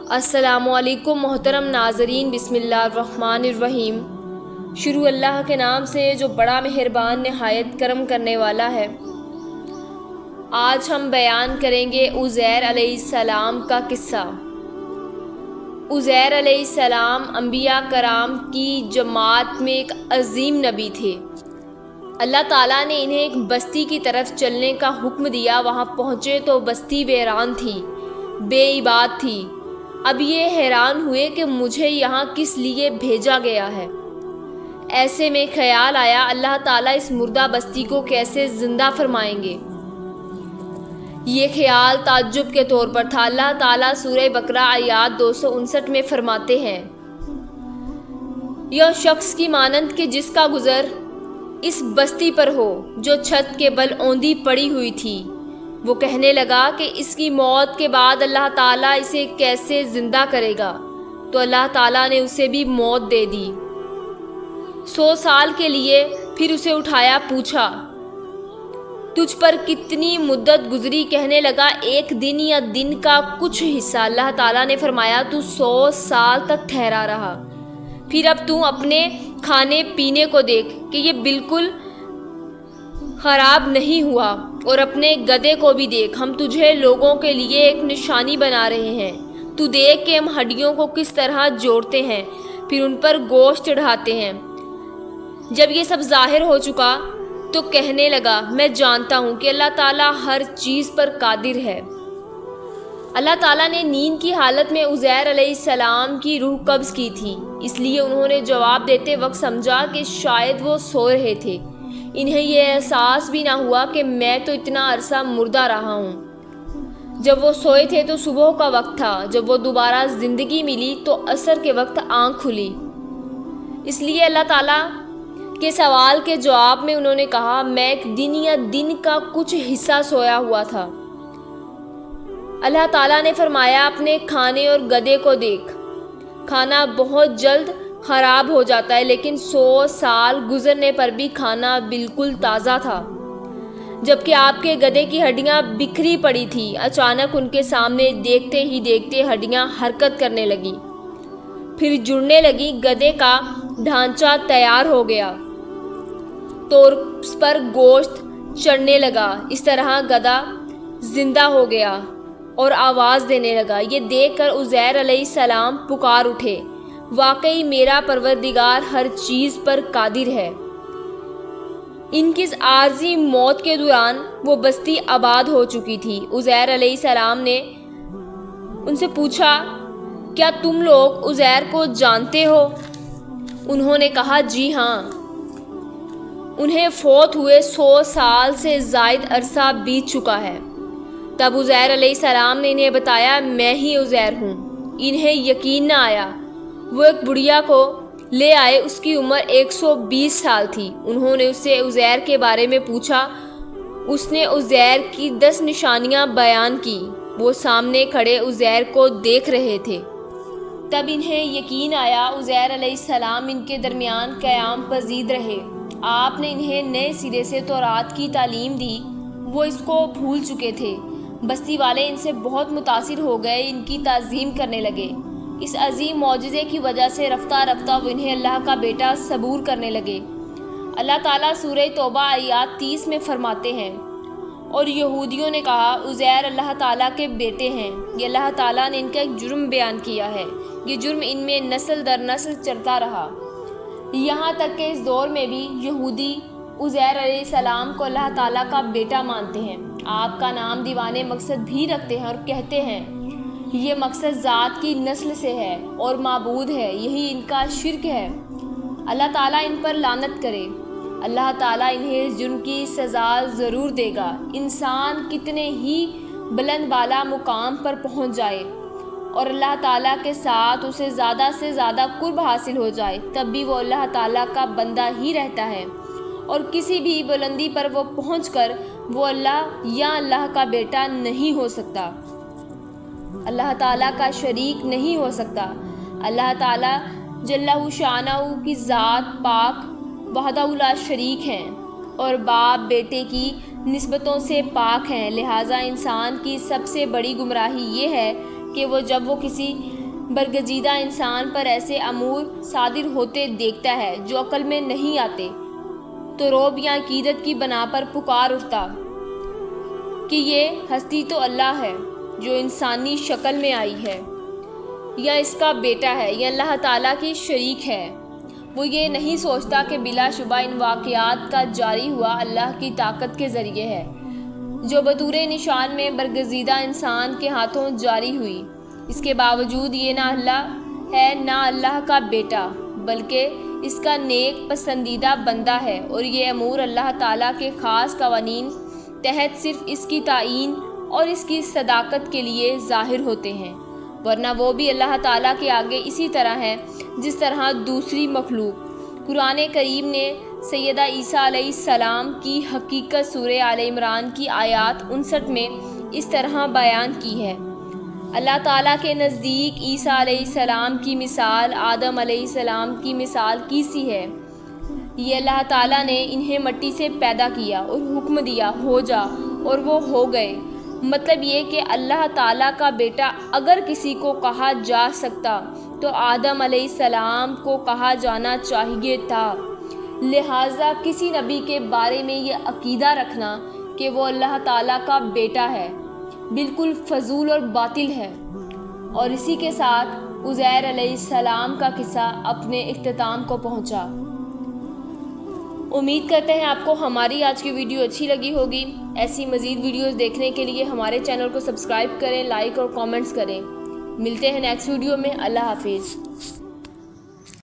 السلام علیکم محترم ناظرین، بسم اللہ الرحمن الرحیم۔ شروع اللہ کے نام سے جو بڑا مہربان نہایت کرم کرنے والا ہے۔ آج ہم بیان کریں گے عزیر علیہ السلام کا قصہ۔ عزیر علیہ السلام انبیاء کرام کی جماعت میں ایک عظیم نبی تھے۔ اللہ تعالیٰ نے انہیں ایک بستی کی طرف چلنے کا حکم دیا۔ وہاں پہنچے تو بستی ویران تھی، بے عباد تھی۔ اب یہ حیران ہوئے کہ مجھے یہاں کس لیے بھیجا گیا ہے۔ ایسے میں خیال آیا اللہ تعالیٰ اس مردہ بستی کو کیسے زندہ فرمائیں گے۔ یہ خیال تعجب کے طور پر تھا۔ اللہ تعالیٰ سورہ بقرہ آیات 259 میں فرماتے ہیں، یہ شخص کی مانند کہ جس کا گزر اس بستی پر ہو جو چھت کے بل اوندھی پڑی ہوئی تھی۔ وہ کہنے لگا کہ اس کی موت کے بعد اللہ تعالیٰ اسے کیسے زندہ کرے گا، تو اللہ تعالیٰ نے اسے بھی موت دے دی۔ 100 سال کے لیے پھر اسے اٹھایا، پوچھا تجھ پر کتنی مدت گزری؟ کہنے لگا 1 دن یا دن کا کچھ حصہ۔ اللہ تعالیٰ نے فرمایا تو 100 سال تک ٹھہرا رہا۔ پھر اب تو اپنے کھانے پینے کو دیکھ کہ یہ بالکل خراب نہیں ہوا، اور اپنے گدھے کو بھی دیکھ، ہم تجھے لوگوں کے لیے ایک نشانی بنا رہے ہیں۔ تو دیکھ کہ ہم ہڈیوں کو کس طرح جوڑتے ہیں، پھر ان پر گوشت چڑھاتے ہیں۔ جب یہ سب ظاہر ہو چکا تو کہنے لگا میں جانتا ہوں کہ اللہ تعالیٰ ہر چیز پر قادر ہے۔ اللہ تعالیٰ نے نیند کی حالت میں عزیر علیہ السلام کی روح قبض کی تھی، اس لیے انہوں نے جواب دیتے وقت سمجھا کہ شاید وہ سو رہے تھے۔ انہیں یہ احساس بھی نہ ہوا کہ میں تو اتنا عرصہ مردہ رہا ہوں۔ جب وہ سوئے تھے تو صبح کا وقت تھا۔ جب وہ دوبارہ زندگی ملی تو عصر کے وقت آنکھ کھلی۔ اس لیے اللہ تعالیٰ کے سوال کے جواب میں انہوں نے کہا میں 1 دن یا دن کا کچھ حصہ سویا ہوا تھا۔ اللہ تعالیٰ نے فرمایا اپنے کھانے اور گدھے کو دیکھ، کھانا بہت جلد خراب ہو جاتا ہے، لیکن 100 سال گزرنے پر بھی کھانا بالکل تازہ تھا۔ جبکہ آپ کے گدھے کی ہڈیاں بکھری پڑی تھی، اچانک ان کے سامنے دیکھتے ہی دیکھتے ہڈیاں حرکت کرنے لگیں، پھر جڑنے لگیں۔ گدھے کا ڈھانچہ تیار ہو گیا تو اس پر گوشت چڑھنے لگا۔ اس طرح گدھا زندہ ہو گیا اور آواز دینے لگا۔ یہ دیکھ کر عزیر علیہ السلام پکار اٹھے، واقعی میرا پروردگار ہر چیز پر قادر ہے۔ ان کی عارضی موت کے دوران وہ بستی آباد ہو چکی تھی۔ عزیر علیہ السلام نے ان سے پوچھا کیا تم لوگ عزیر کو جانتے ہو؟ انہوں نے کہا جی ہاں، انہیں فوت ہوئے 100 سال سے زائد عرصہ بیت چکا ہے۔ تب عزیر علیہ السلام نے انہیں بتایا میں ہی عزیر ہوں۔ انہیں یقین نہ آیا۔ وہ ایک بڑھیا کو لے آئے، اس کی عمر 120 سال تھی۔ انہوں نے اس سے عزیر کے بارے میں پوچھا۔ اس نے عزیر کی 10 نشانیاں بیان کی۔ وہ سامنے کھڑے عزیر کو دیکھ رہے تھے۔ تب انہیں یقین آیا عزیر علیہ السلام ان کے درمیان قیام پذیر رہے۔ آپ نے انہیں نئے سرے سے تورات کی تعلیم دی۔ وہ اس کو بھول چکے تھے۔ بستی والے ان سے بہت متاثر ہو گئے، ان کی تعظیم کرنے لگے۔ اس عظیم معجزے کی وجہ سے رفتہ رفتہ وہ انہیں اللہ کا بیٹا صبور کرنے لگے۔ اللہ تعالیٰ سورہ توبہ آیات 30 میں فرماتے ہیں، اور یہودیوں نے کہا عزیر اللہ تعالیٰ کے بیٹے ہیں۔ یہ اللہ تعالیٰ نے ان کا ایک جرم بیان کیا ہے۔ یہ جرم ان میں نسل در نسل چلتا رہا، یہاں تک کہ اس دور میں بھی یہودی عزیر علیہ السلام کو اللہ تعالیٰ کا بیٹا مانتے ہیں۔ آپ کا نام دیوانے مقصد بھی رکھتے ہیں اور کہتے ہیں یہ مقصد ذات کی نسل سے ہے اور معبود ہے، یہی ان کا شرک ہے۔ اللہ تعالیٰ ان پر لعنت کرے۔ اللہ تعالیٰ انہیں اس جرم کی سزا ضرور دے گا۔ انسان کتنے ہی بلند بالا مقام پر پہنچ جائے اور اللہ تعالیٰ کے ساتھ اسے زیادہ سے زیادہ قرب حاصل ہو جائے، تب بھی وہ اللہ تعالیٰ کا بندہ ہی رہتا ہے، اور کسی بھی بلندی پر وہ پہنچ کر وہ اللہ یا اللہ کا بیٹا نہیں ہو سکتا، اللہ تعالیٰ کا شریک نہیں ہو سکتا۔ اللہ تعالیٰ جلہ شانہ کی ذات پاک وحدہ لا شریک ہیں اور باپ بیٹے کی نسبتوں سے پاک ہیں۔ لہٰذا انسان کی سب سے بڑی گمراہی یہ ہے کہ جب وہ کسی برگزیدہ انسان پر ایسے امور صادر ہوتے دیکھتا ہے جو عقل میں نہیں آتے تو رعب یا عقیدت کی بنا پر پکار اٹھتا کہ یہ ہستی تو اللہ ہے جو انسانی شکل میں آئی ہے، یا اس کا بیٹا ہے، یا اللہ تعالیٰ کی شریک ہے۔ وہ یہ نہیں سوچتا کہ بلا شبہ ان واقعات کا جاری ہوا اللہ کی طاقت کے ذریعے ہے، جو بطور نشان میں برگزیدہ انسان کے ہاتھوں جاری ہوئی۔ اس کے باوجود یہ نہ اللہ ہے نہ اللہ کا بیٹا، بلکہ اس کا نیک پسندیدہ بندہ ہے، اور یہ امور اللہ تعالیٰ کے خاص قوانین تحت صرف اس کی تعین اور اس کی صداقت کے لیے ظاہر ہوتے ہیں، ورنہ وہ بھی اللہ تعالیٰ کے آگے اسی طرح ہے جس طرح دوسری مخلوق۔ قرآن کریم نے سیدہ عیسیٰ علیہ السلام کی حقیقت سورہ آل عمران کی آیات 59 میں اس طرح بیان کی ہے۔ اللہ تعالیٰ کے نزدیک عیسیٰ علیہ السلام کی مثال آدم علیہ السلام کی مثال کی سی ہے۔ یہ اللہ تعالیٰ نے انہیں مٹی سے پیدا کیا اور حکم دیا ہو جا، اور وہ ہو گئے۔ مطلب یہ کہ اللہ تعالیٰ کا بیٹا اگر کسی کو کہا جا سکتا تو آدم علیہ السلام کو کہا جانا چاہیے تھا۔ لہٰذا کسی نبی کے بارے میں یہ عقیدہ رکھنا کہ وہ اللہ تعالیٰ کا بیٹا ہے بالکل فضول اور باطل ہے۔ اور اسی کے ساتھ عزیر علیہ السلام کا قصہ اپنے اختتام کو پہنچا۔ امید کرتے ہیں آپ کو ہماری آج کی ویڈیو اچھی لگی ہوگی۔ ایسی مزید ویڈیوز دیکھنے کے لیے ہمارے چینل کو سبسکرائب کریں، لائک اور کامنٹس کریں۔ ملتے ہیں نیکسٹ ویڈیو میں۔ اللہ حافظ۔